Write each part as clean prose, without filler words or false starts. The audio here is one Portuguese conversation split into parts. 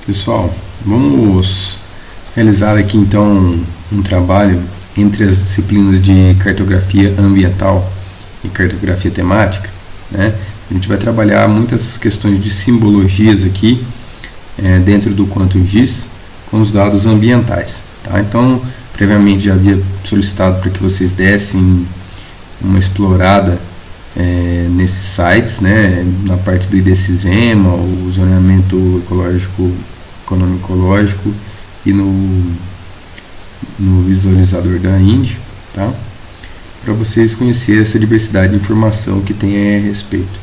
Pessoal, vamos realizar aqui então um trabalho entre as disciplinas de cartografia ambiental e cartografia temática, né? A gente vai trabalhar muitas questões de simbologias aqui dentro do QuantumGIS com os dados ambientais, tá? Então, previamente já havia solicitado para que vocês dessem uma explorada nesses sites, né, na parte do IDCISEMA, o zoneamento ecológico, econômico-ecológico e no visualizador da INDE, tá? Para vocês conhecerem essa diversidade de informação que tem a respeito,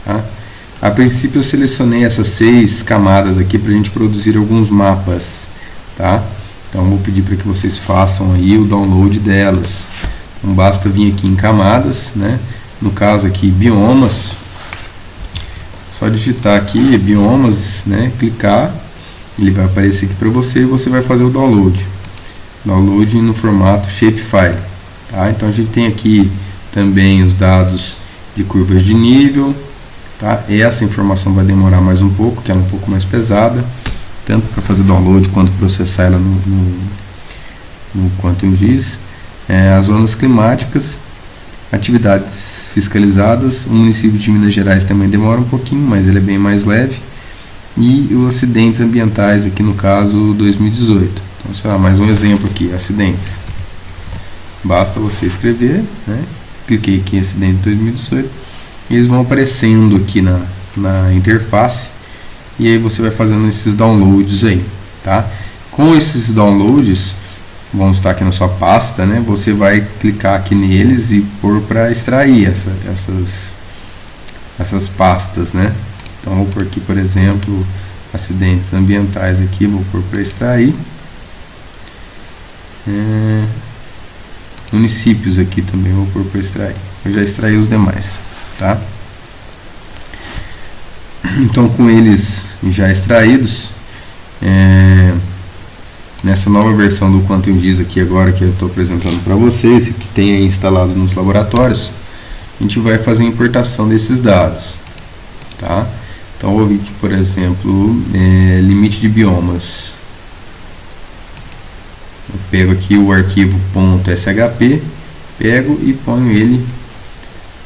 tá? A princípio eu selecionei essas 6 camadas aqui para a gente produzir alguns mapas, tá? Então vou pedir para que vocês façam aí o download delas. Então basta vir aqui em camadas, né? No caso aqui biomas, só digitar aqui biomas, né? Clicar, ele vai aparecer aqui para você e você vai fazer o download no formato shapefile, tá? Então a gente tem aqui também os dados de curvas de nível, tá? Essa informação vai demorar mais um pouco, que ela é um pouco mais pesada, tanto para fazer download quanto processar ela no QuantumGIS. As zonas climáticas, atividades fiscalizadas, o município de Minas Gerais também demora um pouquinho, mas ele é bem mais leve, e os acidentes ambientais aqui no caso 2018. Então, sei lá, mais um exemplo aqui, acidentes. Basta você escrever, né? Cliquei aqui em acidente 2018, e eles vão aparecendo aqui na interface, e aí você vai fazendo esses downloads aí, tá? Com esses downloads, vão estar aqui na sua pasta, né? Você vai clicar aqui neles e pôr para extrair essas pastas, né? Então vou pôr aqui, por exemplo, acidentes ambientais aqui, vou pôr para extrair. Municípios aqui também vou pôr para extrair. Eu já extraí os demais, tá? Então com eles já extraídos, nessa nova versão do QuantumGIS aqui agora que eu estou apresentando para vocês, que tem aí instalado nos laboratórios, a gente vai fazer a importação desses dados, tá? Então eu vou vir aqui, por exemplo, limite de biomas. Eu pego aqui o arquivo .shp, pego e ponho ele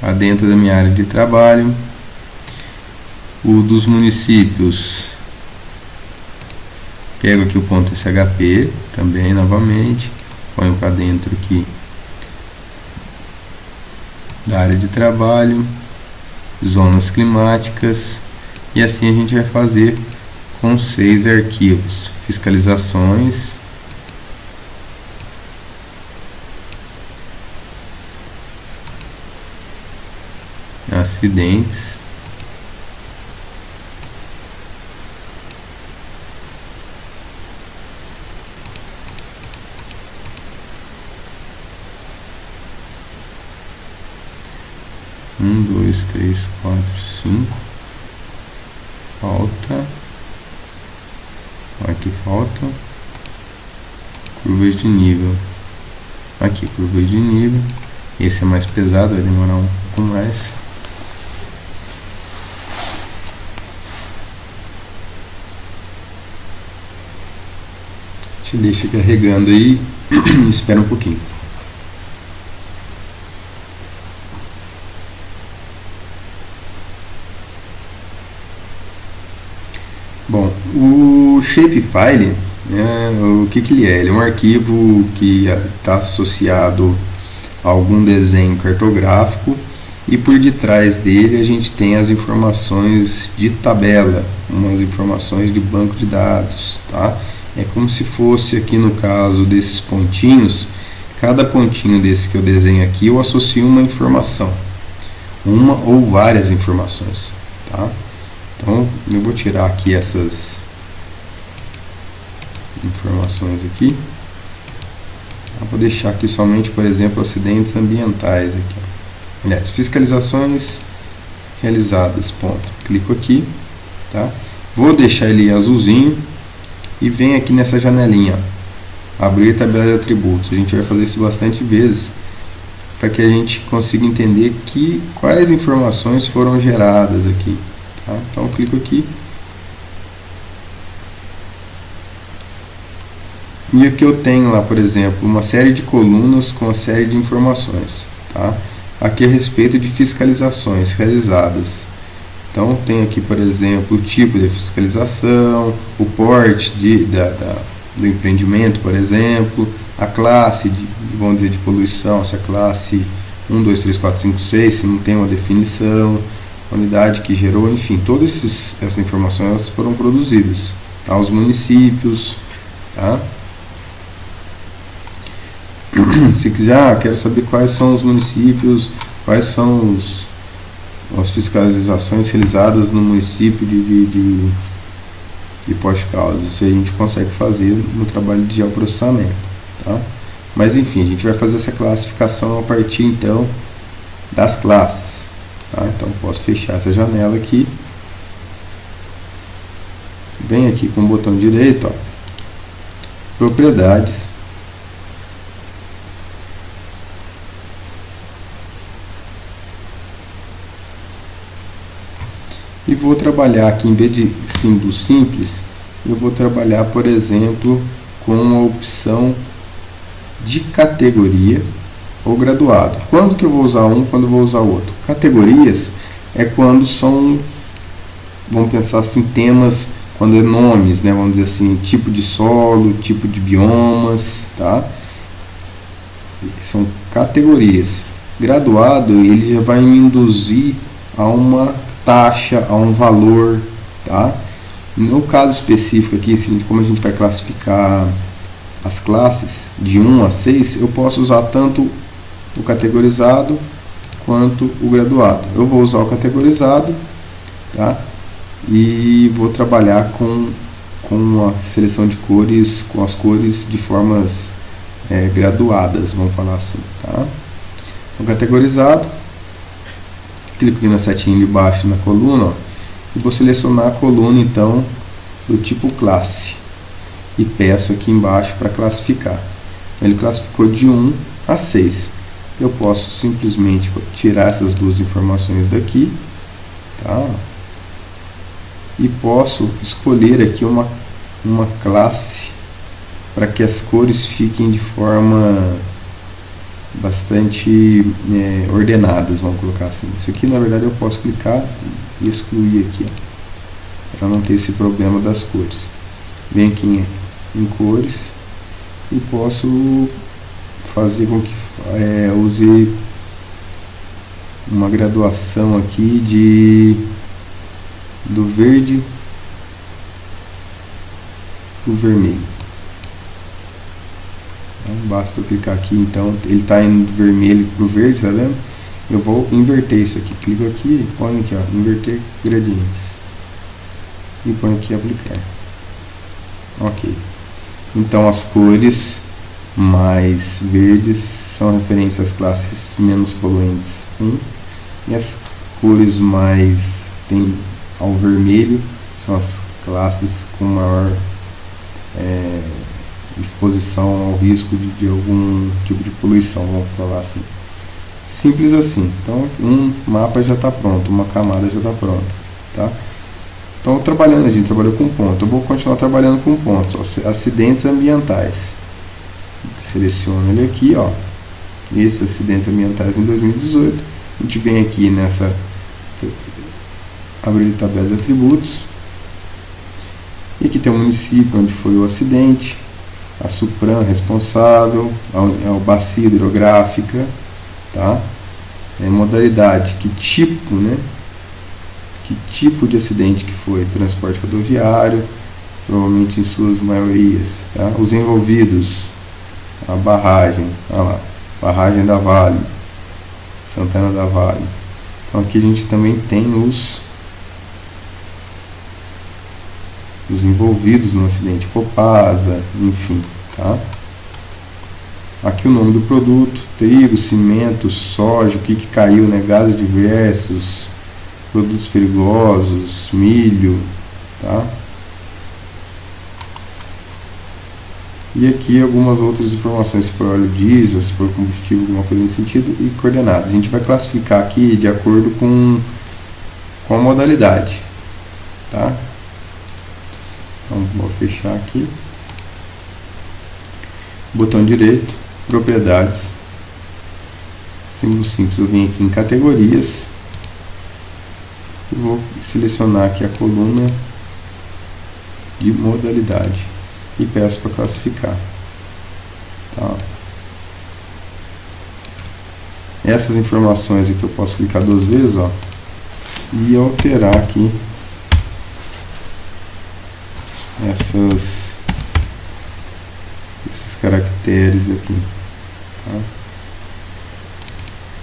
lá dentro da minha área de trabalho. O dos municípios, pego aqui o .shp também novamente, ponho para dentro aqui da área de trabalho, zonas climáticas, e assim a gente vai fazer com 6 arquivos: fiscalizações, acidentes, um, dois, três, quatro, 5. Falta. Aqui falta. Curvas de nível. Aqui, curvas de nível. Esse é mais pesado, vai demorar um pouco mais. Te deixa carregando aí. Espera um pouquinho. Bom, o shapefile, né, o que ele é? Ele é um arquivo que está associado a algum desenho cartográfico, e por detrás dele a gente tem as informações de tabela, umas informações de banco de dados, tá? É como se fosse aqui no caso desses pontinhos, cada pontinho desse que eu desenho aqui eu associo uma informação, uma ou várias informações, tá? Então eu vou tirar aqui essas informações aqui. Eu vou deixar aqui somente, por exemplo, acidentes ambientais aqui. Aliás, fiscalizações realizadas, ponto. Clico aqui, tá? Vou deixar ele azulzinho e venho aqui nessa janelinha, abrir tabela de atributos. A gente vai fazer isso bastante vezes para que a gente consiga entender quais informações foram geradas aqui. Tá? Então eu clico aqui E aqui eu tenho lá, por exemplo, uma série de colunas com uma série de informações, tá? Aqui a respeito de fiscalizações realizadas. Então tem aqui, por exemplo, o tipo de fiscalização, o porte do empreendimento, por exemplo, a classe, vamos dizer, de poluição, se a classe 1, 2, 3, 4, 5, 6, se não tem uma definição, a unidade que gerou, enfim, todas essas informações elas foram produzidas. Tá? Os municípios, tá? Se quiser, quero saber quais são os municípios, quais são as fiscalizações realizadas no município de Poste Caldas. Isso a gente consegue fazer no trabalho de geoprocessamento, tá? Mas enfim, a gente vai fazer essa classificação a partir então das classes, tá? Então posso fechar essa janela aqui, vem aqui com o botão direito, ó, propriedades, e vou trabalhar aqui, em vez de símbolo simples, eu vou trabalhar, por exemplo, com a opção de categoria ou graduado. Quando que eu vou usar um, quando eu vou usar outro? Categorias é quando são, vamos pensar assim, temas, quando é nomes, né, vamos dizer assim, tipo de solo, tipo de biomas, tá? São categorias. Graduado, ele já vai me induzir a uma taxa, a um valor, tá? No caso específico aqui, como a gente vai classificar as classes de 1 a 6, eu posso usar tanto o categorizado quanto o graduado. Eu vou usar o categorizado, tá? E vou trabalhar com a seleção de cores, com as cores de formas graduadas, vamos falar assim, tá? Então, categorizado, clico aqui na setinha de baixo na coluna, ó, e vou selecionar a coluna então do tipo classe e peço aqui embaixo para classificar. Ele classificou de 1 a 6. Eu posso simplesmente tirar essas duas informações daqui, tá? E posso escolher aqui uma classe para que as cores fiquem de forma bastante ordenadas, vamos colocar assim. Isso aqui, na verdade, eu posso clicar e excluir aqui, para não ter esse problema das cores. Venho aqui em cores e posso fazer com que use uma graduação aqui do verde para o vermelho. Então, basta eu clicar aqui, então ele está indo do vermelho para o verde, tá vendo? Eu vou inverter isso aqui, clico aqui e põe aqui, ó, inverter gradientes e põe aqui aplicar. Ok, então as cores mais verdes são referentes às classes menos poluentes 1 e as cores mais ao vermelho são as classes com maior exposição ao risco de algum tipo de poluição, vamos falar assim. Simples assim. Então um mapa já está pronto, uma camada já está pronta, tá? Então trabalhando, a gente trabalhou com ponto, eu vou continuar trabalhando com pontos, ó, acidentes ambientais. Seleciono ele aqui, ó, esses acidentes ambientais em 2018. A gente vem aqui nessa, abrir a tabela de atributos, e aqui tem o município onde foi o acidente, a Supran responsável, a bacia hidrográfica, tá? Modalidade, que tipo, né? Que tipo de acidente que foi? Transporte rodoviário, provavelmente em suas maiorias, tá? Os envolvidos, a barragem, olha lá, barragem da Vale, Santana da Vale. Então aqui a gente também tem os envolvidos no acidente, Copasa, enfim, tá? Aqui o nome do produto, trigo, cimento, soja, o que caiu, né? Gases diversos, produtos perigosos, milho, tá? E aqui algumas outras informações, se for óleo diesel, se for combustível, alguma coisa nesse sentido, e coordenadas. A gente vai classificar aqui de acordo com a modalidade, tá? Então vou fechar aqui. botão direito, propriedades, símbolo simples, eu venho aqui em categorias e vou selecionar aqui a coluna de modalidade e peço para classificar. Tá. Essas informações aqui eu posso clicar 2 vezes, ó, e alterar aqui esses caracteres aqui, tá?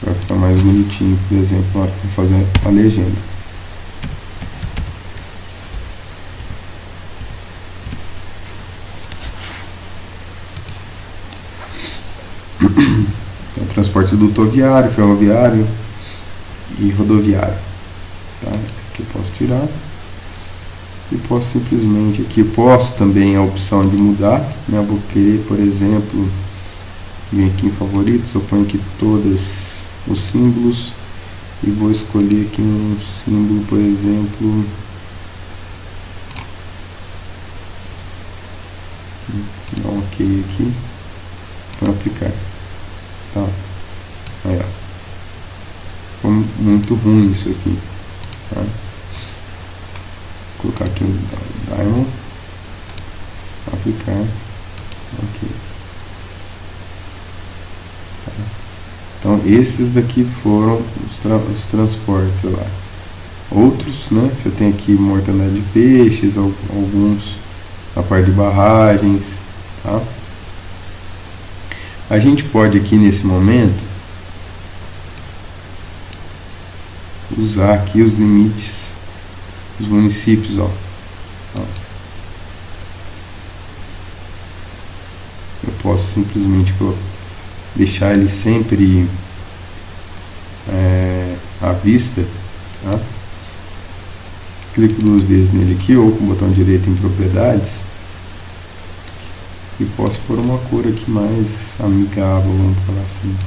Para ficar mais bonitinho, por exemplo, na hora que eu vou fazer a legenda. Transporte dutoviário, ferroviário e rodoviário. Tá? Esse aqui eu posso tirar. E posso simplesmente aqui, posso também a opção de mudar, né? Eu vou querer, por exemplo, vir aqui em favoritos, eu ponho aqui todos os símbolos e vou escolher aqui um símbolo, por exemplo, dar um OK aqui para aplicar. Tá. Aí, ó. Ficou muito ruim isso aqui. Tá? Vou colocar aqui o Diamond, aplicar, OK. Tá. Então esses daqui foram os transportes, sei lá. Outros, né? Você tem aqui mortandade de peixes, alguns na parte de barragens, tá? A gente pode aqui nesse momento usar aqui os limites dos municípios, ó. Eu posso simplesmente deixar ele sempre à vista, tá? Clico 2 vezes nele aqui ou com o botão direito em propriedades e posso pôr uma cor aqui mais amigável, vamos falar assim.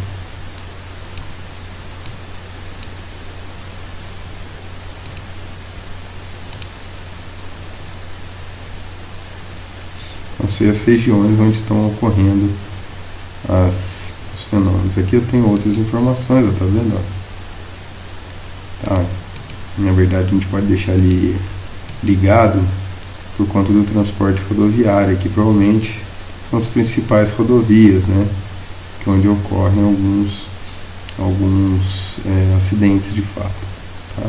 Então, sei as regiões onde estão ocorrendo os fenômenos. Aqui eu tenho outras informações, ó, tá vendo? Tá. Na verdade a gente pode deixar ele ligado por conta do transporte rodoviário, que provavelmente são as principais rodovias, né, que é onde ocorrem alguns acidentes de fato, tá?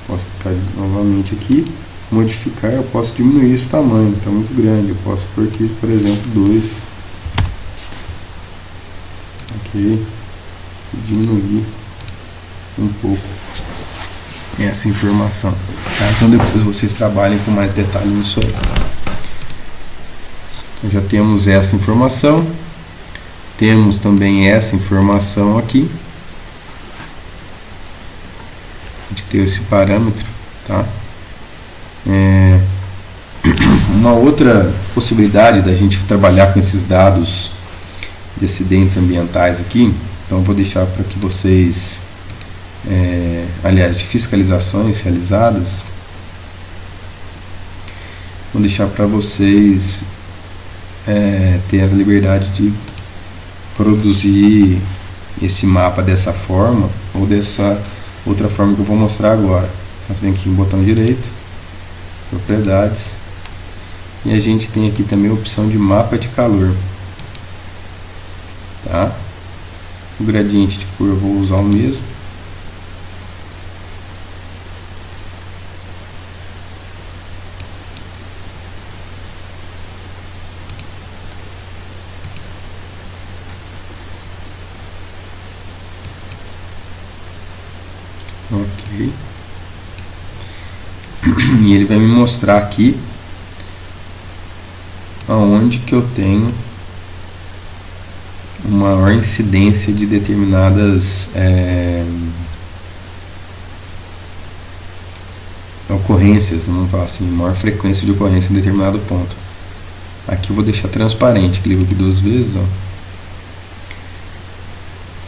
Posso clicar novamente aqui, modificar, eu posso diminuir esse tamanho, está muito grande, eu posso pôr aqui, por exemplo, 2, ok, e diminuir um pouco essa informação, tá? Então depois vocês trabalhem com mais detalhe nisso aí. Então, já temos essa informação, temos também essa informação aqui, a gente tem esse parâmetro, tá? Uma outra possibilidade da gente trabalhar com esses dados de acidentes ambientais aqui, então eu vou deixar para que vocês, aliás, de fiscalizações realizadas, vou deixar para vocês ter a liberdade de produzir esse mapa dessa forma ou dessa outra forma que eu vou mostrar agora. Nós vem aqui no botão direito, propriedades, e a gente tem aqui também a opção de mapa de calor, tá? O gradiente de cor eu vou usar o mesmo. Ok. E ele vai me mostrar aqui aonde que eu tenho uma maior incidência de determinadas ocorrências, vamos falar assim, maior frequência de ocorrência em determinado ponto. Aqui eu vou deixar transparente, clico aqui 2 vezes, ó.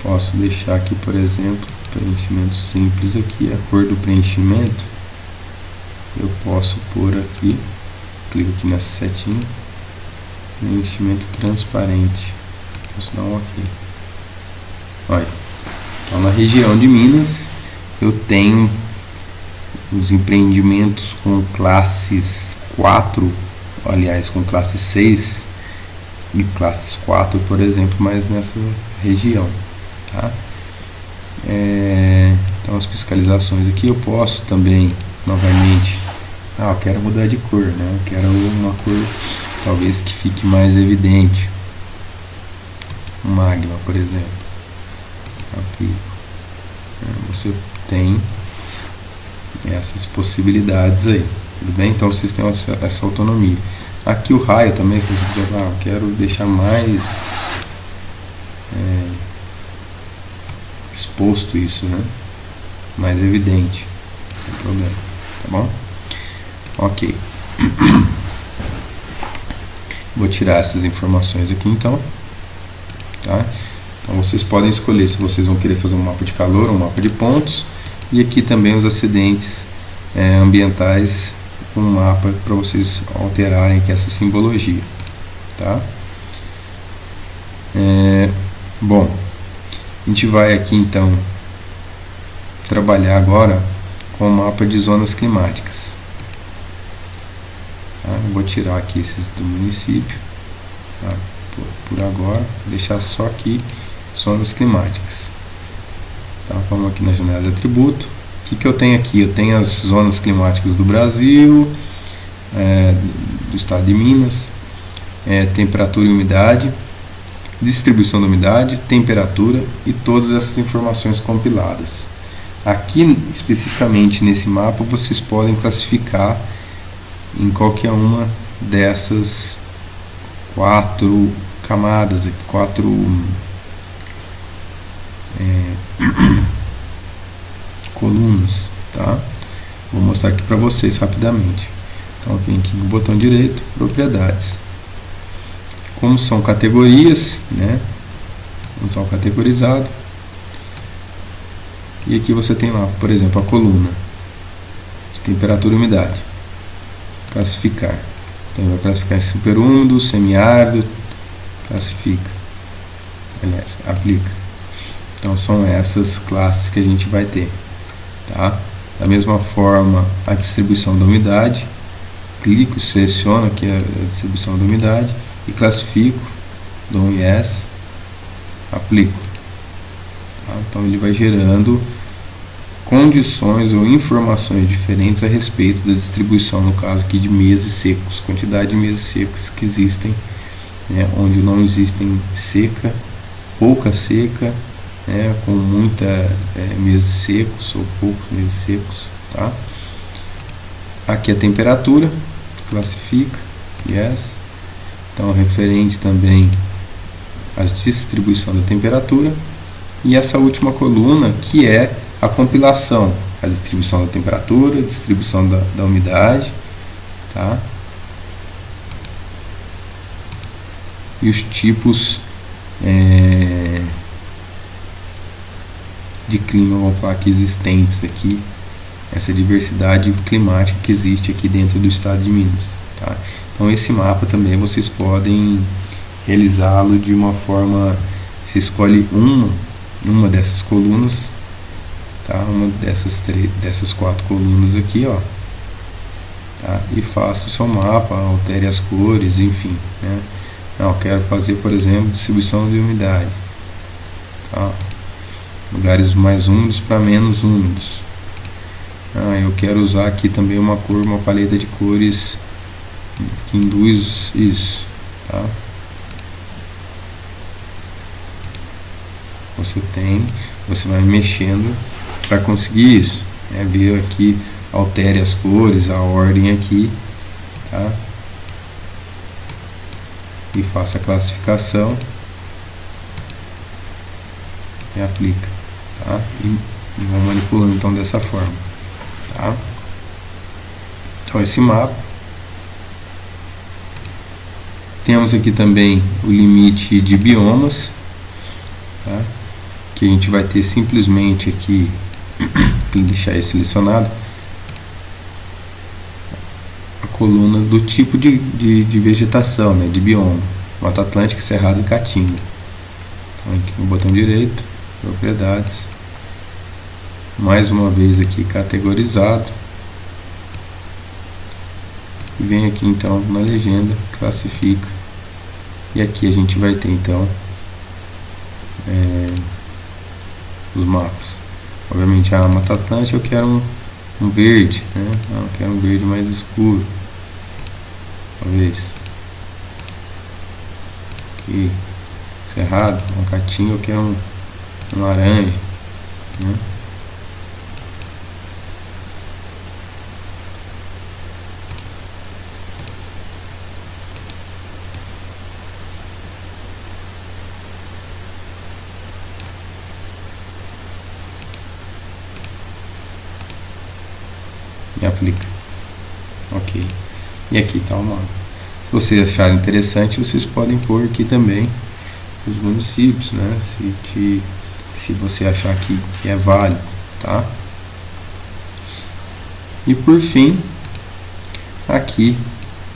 Posso deixar aqui, por exemplo, preenchimento simples aqui, a cor do preenchimento eu posso pôr aqui, clico aqui nessa setinha, preenchimento transparente. Vamos dar um ok. Olha, então na região de Minas eu tenho os empreendimentos com classes 4, aliás, com classe 6 e classes 4, por exemplo, mas nessa região, tá? Então as fiscalizações aqui eu posso também, novamente, eu quero mudar de cor, né? Eu quero uma cor talvez que fique mais evidente, magma, por exemplo. Aqui você tem essas possibilidades aí, tudo bem? Então vocês têm essa autonomia. Aqui o raio também, se você quiser, eu quero deixar mais exposto isso, né? Mais evidente, sem problema, tá bom? Ok. Vou tirar essas informações aqui então, tá? Então vocês podem escolher se vocês vão querer fazer um mapa de calor, um mapa de pontos, e aqui também os acidentes ambientais, um mapa para vocês alterarem aqui essa simbologia, tá? Bom, a gente vai aqui então trabalhar agora com o mapa de zonas climáticas, tá? Eu vou tirar aqui esses do município, tá? Por agora, vou deixar só aqui zonas climáticas, tá? Vamos aqui na janela de atributo. O que eu tenho aqui? Eu tenho as zonas climáticas do Brasil, do estado de Minas, temperatura e umidade, distribuição da umidade, temperatura e todas essas informações compiladas. Aqui, especificamente nesse mapa, vocês podem classificar em qualquer uma dessas 4 camadas, 4 colunas, tá? Vou mostrar aqui para vocês rapidamente. Então aqui no botão direito, propriedades. Como são categorias, né? Como são categorizado. E aqui você tem lá, por exemplo, a coluna de temperatura e umidade. Classificar. Então vai classificar em superúmido, semiárido, classifica. Aliás, aplica. Então são essas classes que a gente vai ter, tá? Da mesma forma, a distribuição da umidade. Clico, seleciono aqui a distribuição da umidade e classifico, dou um yes, aplico, tá? Então ele vai gerando condições ou informações diferentes a respeito da distribuição, no caso aqui de meses secos, quantidade de meses secos que existem, né? Onde não existem seca, pouca seca, né? Com muita meses secos ou poucos meses secos, tá? Aqui a temperatura, classifica, yes. Então referente também à distribuição da temperatura. E essa última coluna que é a compilação, a distribuição da temperatura, a distribuição da umidade, tá? E os tipos de clima, vamos falar aqui, existentes aqui, essa diversidade climática que existe aqui dentro do estado de Minas, tá? Então esse mapa também vocês podem realizá-lo de uma forma, você escolhe uma dessas colunas, tá? Uma dessas 4 colunas aqui, ó, tá? E faça o seu mapa, altere as cores, enfim, né? Não, eu quero fazer, por exemplo, distribuição de umidade, tá? Lugares mais úmidos para menos úmidos. Eu quero usar aqui também uma cor, uma paleta de cores que induz isso, tá? Você vai mexendo para conseguir isso, né? Ver aqui, altere as cores, a ordem aqui, tá? E faça a classificação e aplica, tá? E vou manipulando então dessa forma, tá? Então esse mapa, temos aqui também o limite de biomas, tá? Que a gente vai ter simplesmente aqui, deixar ele selecionado, a coluna do tipo de vegetação, né, de bioma, Mata Atlântica, Cerrado e Caatinga. Então aqui no botão direito, propriedades, mais uma vez aqui categorizado, e vem aqui então na legenda, classifica, e aqui a gente vai ter então os mapas. Obviamente a Mata Atlântica eu quero um verde, né? Eu quero um verde mais escuro, talvez. Aqui, Cerrado, uma Caatinga eu quero um laranja, né? E aplica. Ok. E aqui está o mapa. Se vocês acharem interessante, vocês podem pôr aqui também os municípios, né? Se você achar que é válido, tá? E por fim, aqui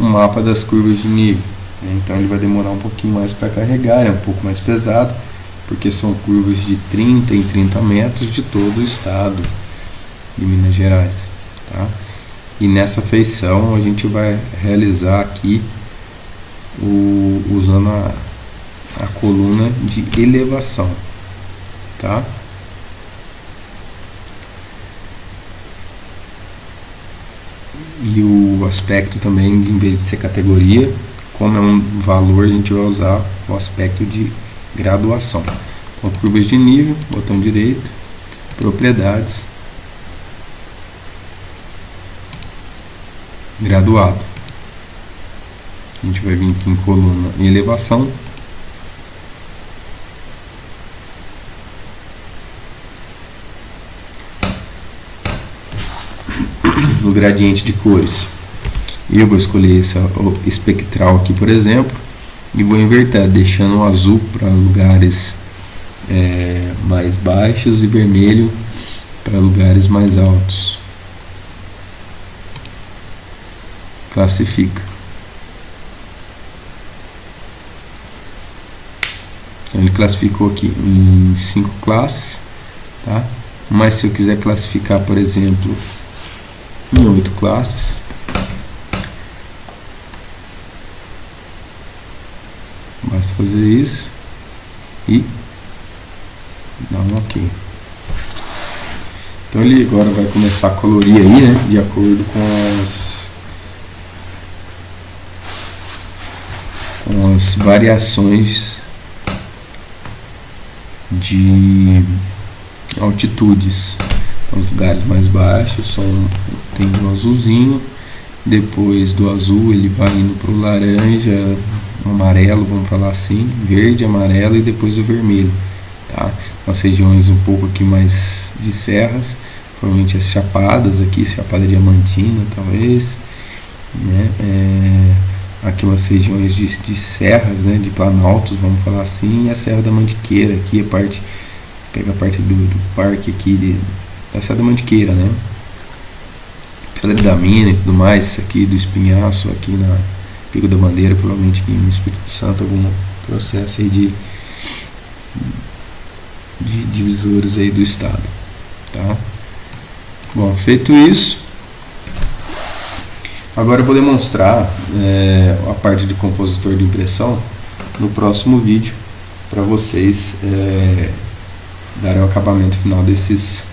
o mapa das curvas de nível. Então ele vai demorar um pouquinho mais para carregar, é um pouco mais pesado, porque são curvas de 30 em 30 metros de todo o estado de Minas Gerais. Tá? E nessa feição a gente vai realizar aqui usando a coluna de elevação, tá? E o aspecto também, em vez de ser categoria, como é um valor, a gente vai usar o aspecto de graduação. Então, curvas de nível, botão direito, propriedades, graduado. A gente vai vir aqui em coluna em elevação, no gradiente de cores. Eu vou escolher esse espectral aqui, por exemplo, e vou inverter, deixando o azul para lugares mais baixos e vermelho para lugares mais altos. Classifica. Então ele classificou aqui em 5 classes, tá? Mas se eu quiser classificar, por exemplo, em 8 classes, basta fazer isso e dar um OK. Então ele agora vai começar a colorir aí, né, de acordo com as variações de altitudes. Os lugares mais baixos tem um azulzinho, depois do azul ele vai indo para o laranja, amarelo, vamos falar assim, verde, amarelo e depois o vermelho, tá? Nas regiões um pouco aqui mais de serras, provavelmente as chapadas aqui, Chapada Diamantina talvez, né? Aqui umas regiões de serras, né, de planaltos, vamos falar assim, e a Serra da Mantiqueira aqui, pega a parte do parque aqui da Serra da Mantiqueira, né, Pedra da Mina e tudo mais, isso aqui do Espinhaço, aqui na Pico da Bandeira, provavelmente aqui no Espírito Santo, algum processo aí de divisores aí do estado, tá? Bom, feito isso, agora eu vou demonstrar a parte de compositor de impressão no próximo vídeo, para vocês darem o acabamento final desses